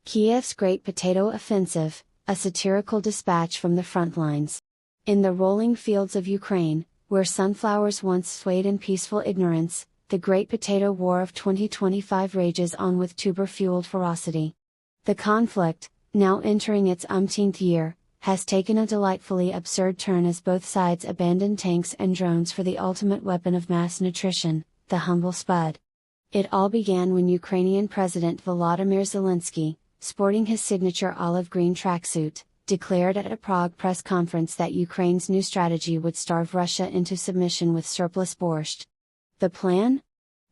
Kiev's Great Potato Offensive, a satirical dispatch from the front lines. In the rolling fields of Ukraine, where sunflowers once swayed in peaceful ignorance, the Great Potato War of 2025 rages on with tuber-fueled ferocity. The conflict, now entering its umpteenth year, has taken a delightfully absurd turn as both sides abandon tanks and drones for the ultimate weapon of mass nutrition, the humble spud. It all began when Ukrainian President Volodymyr Zelensky, sporting his signature olive green tracksuit, declared at a Prague press conference that Ukraine's new strategy would starve Russia into submission with surplus borscht. The plan?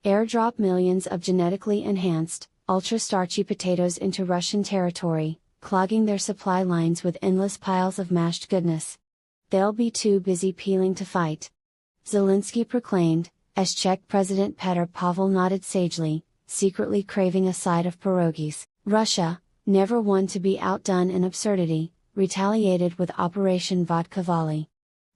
Airdrop millions of genetically enhanced, ultra-starchy potatoes into Russian territory, clogging their supply lines with endless piles of mashed goodness. They'll be too busy peeling to fight. Zelensky proclaimed, as Czech President Petr Pavel nodded sagely, secretly craving a side of pierogies. Russia, never one to be outdone in absurdity, retaliated with Operation Vodka Volley.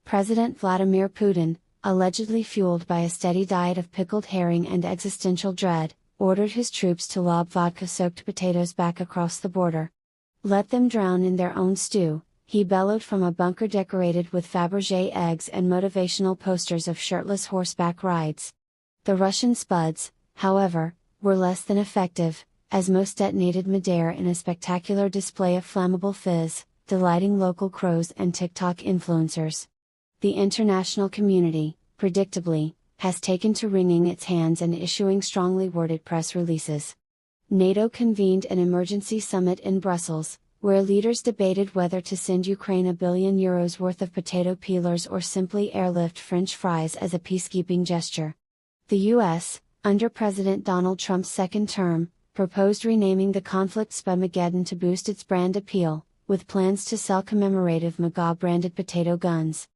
President Vladimir Putin, allegedly fueled by a steady diet of pickled herring and existential dread, ordered his troops to lob vodka-soaked potatoes back across the border. Let them drown in their own stew, he bellowed from a bunker decorated with Fabergé eggs and motivational posters of shirtless horseback rides. The Russian spuds, however, were less than effective, as most detonated midair in a spectacular display of flammable fizz, delighting local crows and TikTok influencers. The international community, predictably, has taken to wringing its hands and issuing strongly worded press releases. NATO convened an emergency summit in Brussels, where leaders debated whether to send Ukraine €1 billion worth of potato peelers or simply airlift French fries as a peacekeeping gesture. The US, under President Donald Trump's second term, proposed renaming the conflict Spudmageddon to boost its brand appeal, with plans to sell commemorative MAGA-branded potato guns.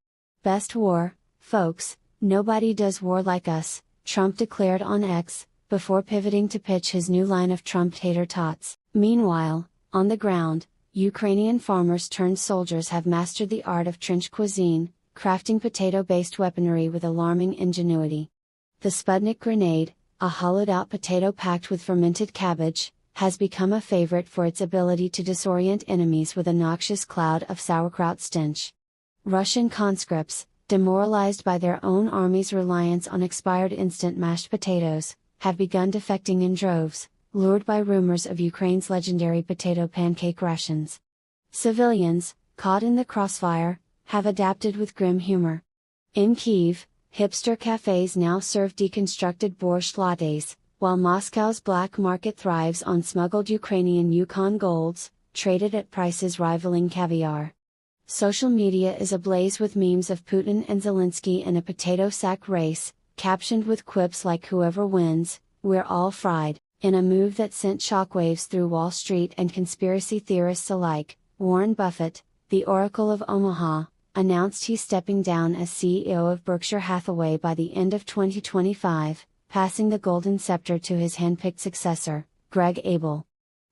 Best war, folks, nobody does war like us, Trump declared on X, before pivoting to pitch his new line of Trump tater tots. Meanwhile, on the ground, Ukrainian farmers turned soldiers have mastered the art of trench cuisine, crafting potato-based weaponry with alarming ingenuity. The Sputnik grenade, a hollowed-out potato packed with fermented cabbage, has become a favorite for its ability to disorient enemies with a noxious cloud of sauerkraut stench. Russian conscripts, demoralized by their own army's reliance on expired instant mashed potatoes, have begun defecting in droves, lured by rumors of Ukraine's legendary potato pancake rations. Civilians, caught in the crossfire, have adapted with grim humor. In Kyiv, hipster cafes now serve deconstructed borscht lattes, while Moscow's black market thrives on smuggled Ukrainian Yukon golds, traded at prices rivaling caviar. Social media is ablaze with memes of Putin and Zelensky in a potato sack race, captioned with quips like "Whoever wins, we're all fried," in a move that sent shockwaves through Wall Street and conspiracy theorists alike. Warren Buffett, the Oracle of Omaha, announced he's stepping down as CEO of Berkshire Hathaway by the end of 2025, passing the golden scepter to his handpicked successor, Greg Abel.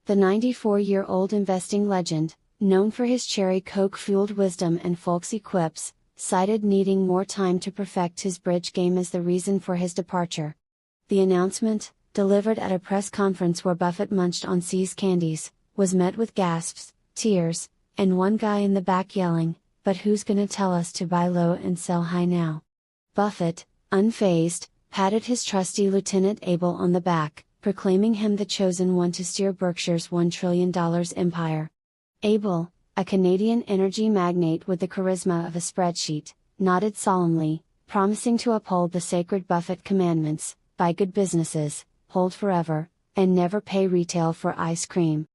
The 94-year-old investing legend, known for his cherry Coke-fueled wisdom and folksy quips, cited needing more time to perfect his bridge game as the reason for his departure. The announcement, delivered at a press conference where Buffett munched on See's candies, was met with gasps, tears, and one guy in the back yelling, "But who's gonna tell us to buy low and sell high now?" Buffett, unfazed, patted his trusty Lieutenant Abel on the back, proclaiming him the chosen one to steer Berkshire's $1 trillion empire. Abel, a Canadian energy magnate with the charisma of a spreadsheet, nodded solemnly, promising to uphold the sacred Buffett commandments, buy good businesses, hold forever, and never pay retail for ice cream.